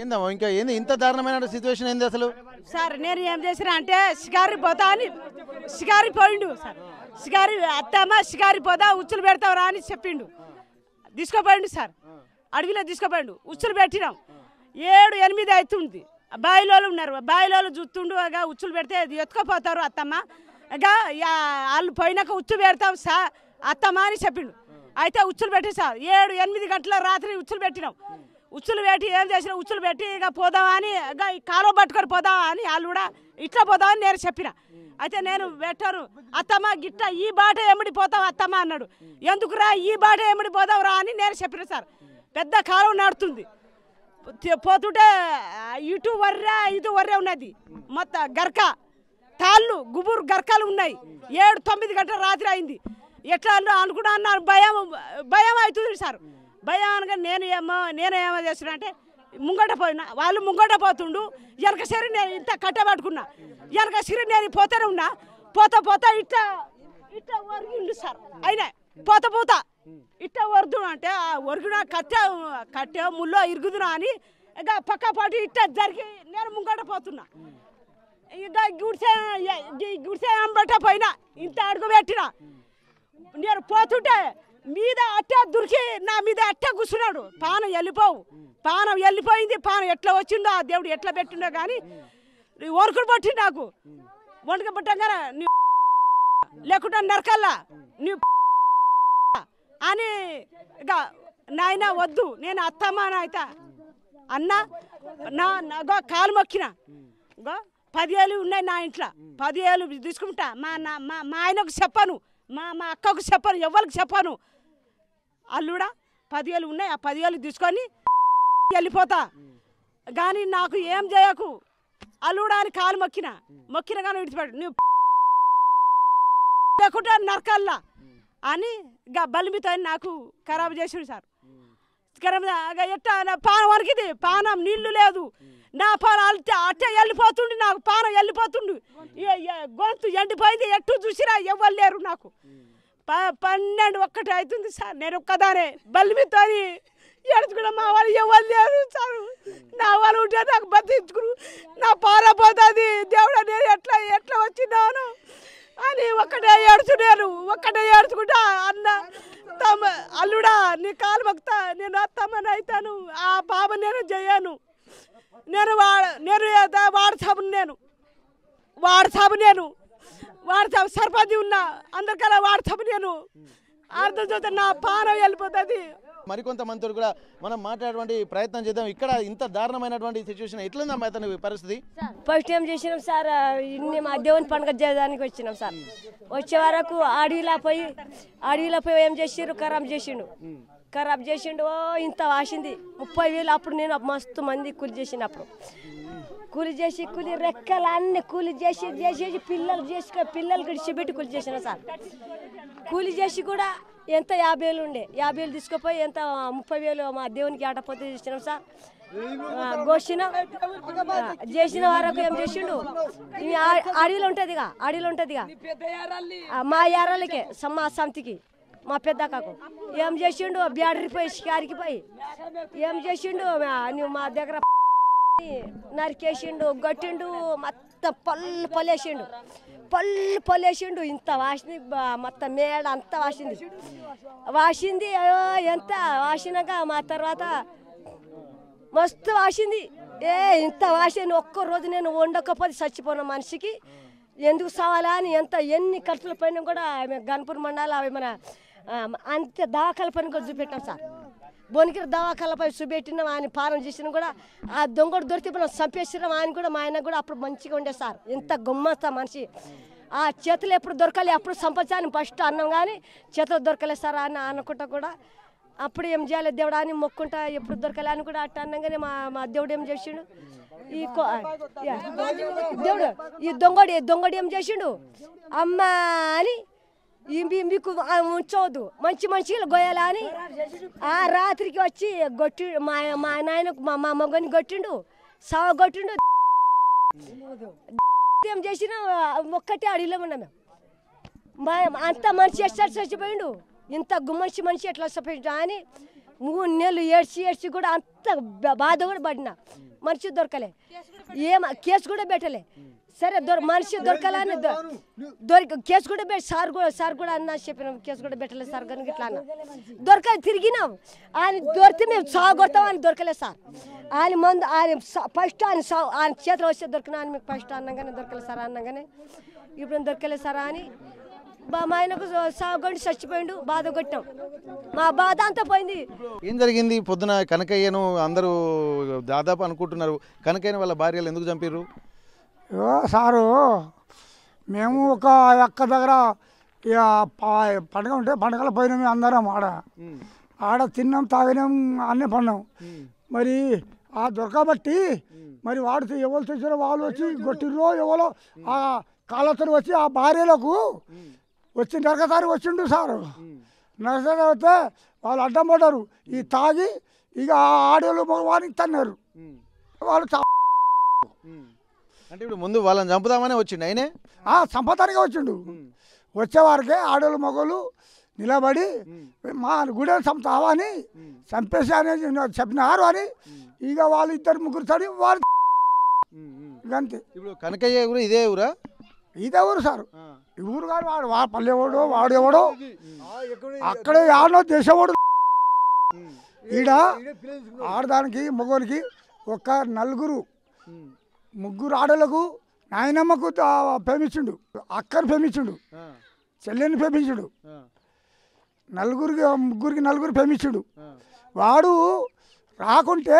ఏందమ్మా ఇంకా ఏంది ఇంత దారుణమైన సిచ్యువేషన్ ఏంది అసలు? సార్ నేను ఏం చేసినా అంటే షికారి పోతా అని షికారి పోయిండు సార్. షికారి అత్తమ్మ షికారి పోతా ఉచ్చులు పెడతావురా అని చెప్పిండు. తీసుకుపోయిండు సార్, అడవిలో తీసుకుపోయిండు. ఉచ్చులు పెట్టినాం 7-8 అవుతుంది. బాయిలోళ్ళు ఉన్నారు, బాయిలోళ్ళు చూస్తుండు. ఇక ఉచ్చులు పెడితే ఎత్తుకపోతారు అత్తమ్మ. ఇక వాళ్ళు పోయినాక ఉచ్చు పెడతాం సార్ అత్తమ్మ అని చెప్పిండు. అయితే ఉచ్చులు పెట్టి సార్ 7-8 గంటల రాత్రి ఉచ్చులు పెట్టినాం. ఉచ్చులు పెట్టి ఏం చేసినా ఉచ్చులు పెట్టి ఇక పోదామని ఇక కాలువ పట్టుకొని పోదామా అని వాళ్ళు కూడా ఇట్లా పోదామని నేను చెప్పిన. అయితే నేను పెట్టాను అత్తమ్మ గిట్ట ఈ బాట ఎమ్మడి పోతావు అత్తమ్మ అన్నాడు. ఎందుకురా ఈ బాట ఎమ్మడి పోదావురా అని నేను చెప్పిన సార్. పెద్ద కాలువ నడుతుంది, పోతుంటే ఇటు వర్రే ఇటు వర్రే ఉన్నది. మొత్తం గర్క తాళ్ళు గుబురు గర్కాలు ఉన్నాయి. 7-9 గంటల రాత్రి అయింది. ఎట్లా అనుకున్నా అన్నాను. భయం అవుతుంది సార్. భయం అనగా నేనేమో చేస్తున్నా అంటే ముంగట పోయినా, వాళ్ళు ముంగట పోతుండు. వెనక సిరి నేను ఇంత కట్టబట్టుకున్నా. వెనక సిరి నేను పోతూనే ఉన్నా. పోతా ఇట్లా ఒరిగిండు సార్. అయినా పోతా ఇట్లా వరదు అంటే ఆ ఒరిగిన కట్టే ముల్లో ఇరుగుదునా అని ఇక పక్క పాటు ఇట్లా జరిగి నేను ముంగట పోతున్నా. ఇక గుడిసే అంబట పోయినా ఇంత అడుగు పెట్టినా. నేను పోతుంటే మీద అట్ట దొరికి నా మీద అట్ట కూర్చున్నాడు. పానం వెళ్ళిపోయింది. పానం ఎట్లా వచ్చిందో ఆ దేవుడు ఎట్లా పెట్టిండో కానీ వణుకుడు పట్టి నాకు. వణుకు పట్టంగానే నీ లేకుండా నరకల్లా నీ అని ఇక నాయన వద్దు నేను అత్తమ్మ అయితే అన్న నా కాలు మొక్కిన. 10 ఉన్నాయి నా ఇంట్లో. 10 తీసుకుంటా. మా ఆయనకు చెప్పను, మా అక్కకు చెప్పను, ఎవరికి చెప్పను. అల్లుడా 10 ఉన్నాయి, ఆ 10 తీసుకొని వెళ్ళిపోతా కానీ నాకు ఏం చేయకు అల్లుడా అని కాలు మొక్కిన కానీ విడిచిపెట్టు నువ్వు లేకుండా నరకల్లా అని ఇక బలిమితో నాకు ఖరాబు చేసిండు సార్. ఎట్టా నా పానం వరకిది, పానం నీళ్లు లేదు. నా పానం అట్ట వెళ్ళిపోతుండు, నాకు పానం వెళ్ళిపోతుండు. గొంతు ఎండిపోయింది. ఎట్టు చూసిరా ఎవరు లేరు నాకు. 12-1 అవుతుంది సార్. నేను ఒక్కదానే బలిమితో ఎడుచుకున్నా. మా వాళ్ళు ఎవరు లేరు సార్. నా వాళ్ళు ఉంటే నాకు బతికించుకుని నా పాల పోతుంది. దేవుడా నేను ఎట్లా వచ్చినాను అని ఒక్కటే ఏడుచుకుంటా అన్న అల్లుడా నీ కాలు మొక్తా నేను అత్తమ్మని అవుతాను. ఆ పాప నేను చేయను. నేను వాడు సర్పంచి ఉన్నా అందరికల్లా వాడు నేను అర్థం చూస్తే నా పానం వెళ్ళిపోతుంది. మరికొంతమంది కూడా మనం మాట్లాడేటువంటి ప్రయత్నం చేద్దాం. ఇక్కడ ఇంత దారుణమైనటువంటి సిచ్యువేషన్ ఎట్లుందమ్మా అతని పరిస్థితి? ఫస్ట్ ఏం చేసినాం సార్, ఇన్ని మా దేవుని పండుగ చేయడానికి వచ్చినాం సార్. వచ్చే వరకు అడవిలో పోయి ఏం చేసిర్రు, ఖరాబ్ చేసిండు. ఇంత వాసింది 30,000. అప్పుడు నేను మస్తు మంది కూలి చేసినప్పుడు కూలి రెక్కలు అన్ని కూలి చేసి పిల్లలు గడిచిపెట్టి కూలి చేసిన సార్. కూలి చేసి కూడా ఎంత 50,000 ఉండే. 50,000 తీసుకుపోయి ఎంత 30,000 మా దేవునికి ఆటపోతే చేసినాం సార్. చేసిన వరకు ఏం చేసిండు, అడవిలో ఉంటుందిగా మా యారాలకే మా సంతికి మా పెద్దక్కకు ఏం చేసిండు, బ్యాడరిపోయి షికారికి పోయి ఏం చేసిండు, నువ్వు మా దగ్గర నరికేసిండు, గట్టిండు, మొత్తం పల్లేసిండు. ఇంత వాసింది, మొత్తం మేడ అంతా వాసింది. ఎంత వాసినాక మా తర్వాత మస్తు వాసింది. ఇంత వాసింది. ఒక్కరోజు నేను వండకపోతే చచ్చిపోయిన మనిషికి ఎందుకు సావాలా అని ఎన్ని ఖర్చుల పైన కూడా గన్పూర్ మండలం అవి మన అంతే దవాఖాల పైన కూడా చూపెట్టాం సార్. బొనికిర దవాఖాలపై చూపెట్టినాం. ఆయన పాలన చేసినా కూడా ఆ దొంగడు దొరికితే మనం చంపేసినాం. ఆయన కూడా మా ఆయన కూడా అప్పుడు మంచిగా ఉండే సార్. ఎంత గమ్మస్తా మనిషి. ఆ చేతులు ఎప్పుడు దొరకాలి అప్పుడు సంపాదించాలని ఫస్ట్ అన్నాం కానీ చేతులు దొరకలేదు సార్ అని అనుకుంటా కూడా అప్పుడు ఏం చేయాలి దేవుడా అని మొక్కుంటా ఎప్పుడు దొరకాలి అని కూడా అట్ట అన్నాగానే మా దేవుడు ఏం చేసిండు, దేవుడు ఈ దొంగడు ఏం చేసిండు, అమ్మ అని మీకు ఉంచవద్దు మంచిగా గొయ్యాలా అని ఆ రాత్రికి వచ్చి మా నాయనకు మా మగని కొట్టిండు, కొట్టిండు. ఏం చేసినా ఒక్కటే అడిగిలో ఉన్నాం మేము. అంత మనిషి ఎట్లా చచ్చిపోయిండు, ఇంత మనిషి ఎట్లా చచ్చిపోయిండు అని 3 నెలలు ఏడ్చి కూడా అంత బాధ కూడా పడినా మనిషి దొరకలే కేసు కూడా పెట్టలే సరే మనిషి దొరకాలని కేసు కూడా పెట్టి సార్ కూడా అన్నా చెప్పినాం కేసు కూడా పెట్టలేదు సార్ కనుక ఇట్లా అన్న దొరకలేదు తిరిగినాం ఆయన దొరికితే మేము సాగొడతాం ఆయన దొరకలేదు సార్ ఆయన మందు ఆయన ఫస్ట్ ఆయన చేతిలో వస్తే దొరికినా అని మీకు ఫస్ట్ అన్నగానే దొరకలేదు సార్ అన్నగానే ఇప్పుడు దొరకలేదు సార్ అని మా ఆయనకు సాగొండి చచ్చిపోయిండు బాధ కొట్టాం మా బాధ అంతా పోయింది. ఏం జరిగింది పొద్దున కనకయ్యను అందరూ దాదాపు అనుకుంటున్నారు కనకయ్యను వాళ్ళ భార్యలు ఎందుకు చంపారు? సారు మేము ఒక అక్క దగ్గర ఇక పండుగ ఉంటే పండుగలో పోయినాం అందరం ఆడ తిన్నాం తాగినాం అన్నీ పడినాం మరి ఆ దొరకబట్టి మరి వాడితే ఎవరు తెచ్చారో వాళ్ళు వచ్చి కొట్టిర్రో ఎవరో ఆ కాళ్ళతో వచ్చి ఆ భార్యలకు వచ్చి నరకసారి వచ్చిండు సారు నరకసారి వస్తే వాళ్ళు అడ్డం పడ్డారు ఈ తాగి ఇక ఆడోళ్ళు మగవానికి తన్నారు వాళ్ళు అంటే ఇప్పుడు ముందు వాళ్ళని చంపుదామనే వచ్చిండు ఆయనే సంపదానికే వచ్చిండు వచ్చేవారికే ఆడోళ్ళు మగోళ్ళు నిలబడి మా గుడెలు చంపుతావా అని చంపేసి అనేది చెప్పినారు అని ఇక వాళ్ళు 2-3 తడి వాళ్ళు అంతే. ఇప్పుడు కనకయ్య ఊరు ఇదే ఊరా? ఇదే ఊరు సార్ ఈ ఊరు కాదు వాడు పల్లెవాడు వాడేవాడు అక్కడే ఆడో దేశవాడు ఈడ ఆడదానికి మగోనికి ఒక 3 ఆడలకు నాయనమ్మకు ప్రేమించుండు అక్కను ప్రేమించుండు చెల్లెని ప్రేమించుడు 4 ప్రేమించుడు వాడు రాకుంటే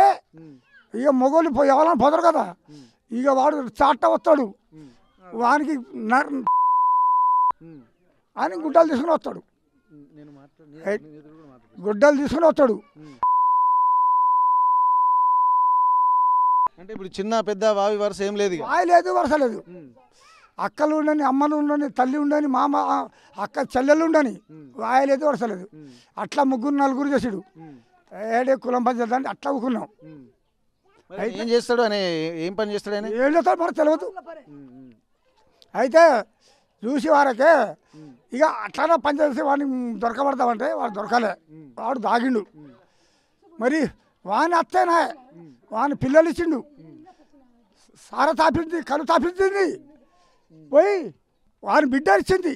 ఇక మొగోళ్ళు ఎవరైనా పోతారు కదా ఇక వాడు చాట వస్తాడు వానికి అని గుడ్డలు తీసుకుని వస్తాడు అంటే ఇప్పుడు చిన్న పెద్ద వావి వరుస ఏం లేదు లేదు వరుస లేదు అక్కలు ఉండని అమ్మలు ఉండని తల్లి ఉండని మామ అక్క చెల్లెలు ఉండని వాయలేదు వరుస లేదు అట్లా 3-4 చేసాడు ఏడే కులం పని చేద్దాం అట్లా ఊకున్నాం. ఏం చేస్తాడు అని ఏం పని చేస్తాడు ఆయన ఏం చేస్తాడు మనకు తెలియదు అయితే చూసి వారకే ఇక అట్లానే పని చేసి వాడిని దొరకబడతామంటే వాడు దొరకలే వాడు దాగిండు మరి వాని అత్తేనా వాని పిల్లలు ఇచ్చిండు సార తాపింది కలు తాపించింది పోయి వాని బిడ్డ ఇచ్చింది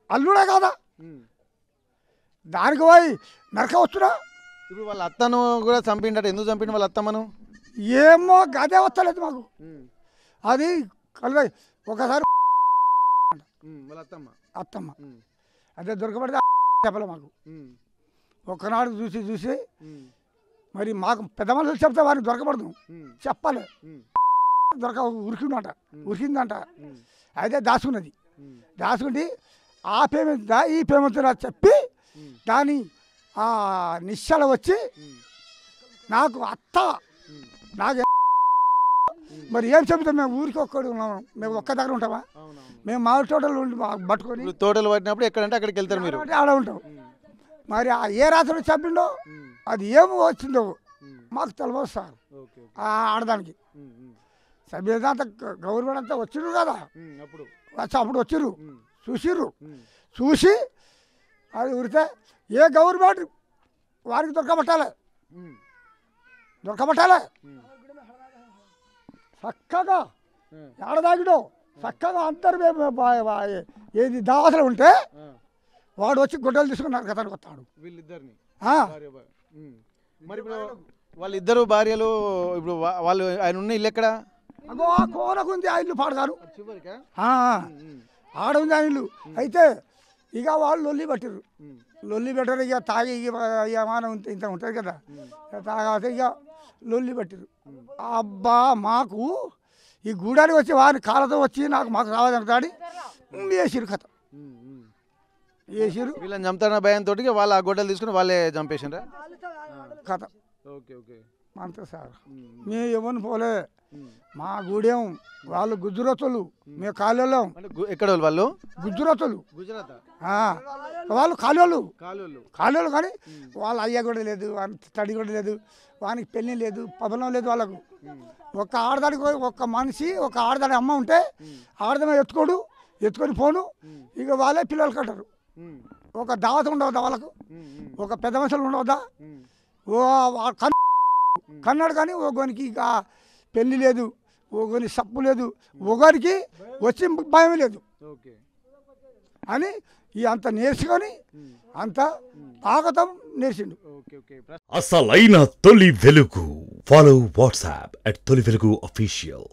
అల్లుడే కాదా దానికి పోయి నరక వస్తున్నా. ఇప్పుడు వాళ్ళ అత్తను కూడా చంపిండట ఎందుకు చంపిండు వాళ్ళ అత్తమ్మను ఏమో గదే వస్తలేదు మాకు అది కలువ ఒకసారి అత్తమ్మ అదే దొరకబడితే చెప్పలే మాకు ఒక్కనాడు చూసి మరి మాకు పెద్ద మనుషులు చెప్తే వారికి దొరకబడదు చెప్పాలి ఉరికిందంట అయితే దాచుకుంటే ఆ పేమెంట్ ఈ పేమెంట్ చెప్పి దాని నిశ్చల వచ్చి నాకు అత్త నాకు మరి ఏం చెబుతాం మేము ఊరికి ఒక్కడు ఉన్నాము మేము ఒక్క దగ్గర ఉంటామా మేము మామిడి తోటలు పట్టుకొని తోటలు పట్టినప్పుడు ఎక్కడంటే అక్కడికి వెళ్తారు మీరు ఆడ ఉంటాం మరి ఏ రాత్రి చంపిండో అది ఏమో వచ్చిందో మాకు తెలియదు సార్ ఆడదానికి సభ్యత అంతా గవర్నమెంట్ అంతా వచ్చిర్రు కదా అప్పుడు వచ్చిర్రు చూసి అది ఉరితే ఏ గవర్నమెంట్ వారికి దొరకబట్టాలి చక్కగా ఆడదాగిడో చక్కగా అందరు ఏది దావతలు ఉంటే వాడు వచ్చి గుడ్డలు తీసుకున్నారు కథను వస్తాడు వీళ్ళిద్దరిని. మరి ఇప్పుడు వాళ్ళిద్దరు భార్యలు ఇప్పుడు వాళ్ళు ఆయన ఉన్న ఇల్లు ఎక్కడ? అగో ఆ కోనకు ఉంది ఆ ఇల్లు పాడగారు ఆడ ఉంది ఆ ఇల్లు. అయితే ఇక వాళ్ళు లొల్లి పెట్టరు ఇక తాగి ఇక మానం ఇంత ఉంటుంది కదా తాగితే ఇక లొల్లి పెట్టరు. అబ్బా మాకు ఈ గూడానికి వచ్చి వారిని కాళ్ళతో వచ్చి మాకు రావాలంటాడి వేసిరు కథ వేసిరు వీళ్ళని చంపుతారన్న భయంతో వాళ్ళ ఆ గొడ్డలు తీసుకుని వాళ్ళే చంపేసిండ్రా కథ. అంతే సార్ మేము ఎవరిని పోలే మా గూడెం వాళ్ళు గుజరాతులు మేము కాలేళ్ళం. ఎక్కడ వాళ్ళు? గుజరాతులు గుజరాత్ వాళ్ళు కాలేళ్ళు కానీ వాళ్ళ అయ్య కూడా లేదు వాని తడి కూడా లేదు వానికి పెళ్ళి లేదు పబలం లేదు వాళ్ళకు. ఒక ఆడదానికి ఒక మనిషి ఒక ఆడదాని అమ్మ ఉంటే ఆడదాని ఎత్తుకొని పోను ఇక వాళ్ళే పిల్లలు కట్టరు ఒక దావత ఉండవద్దా వాళ్ళకు ఒక పెద్ద మనుషులు ఉండవద్దా ఓ కన్నాడు కానీ ఒకరికి ఇక పెళ్లి లేదు ఒకరికి సప్పు లేదు ఒకరికి వచ్చి భయం లేదు అని ఈ అంత నేర్చుకొని అంత తాగతం నేర్చిండు. అసలైన తొలి వెలుగు. ఫాలో వాట్సాప్ @తొలి వెలుగు official.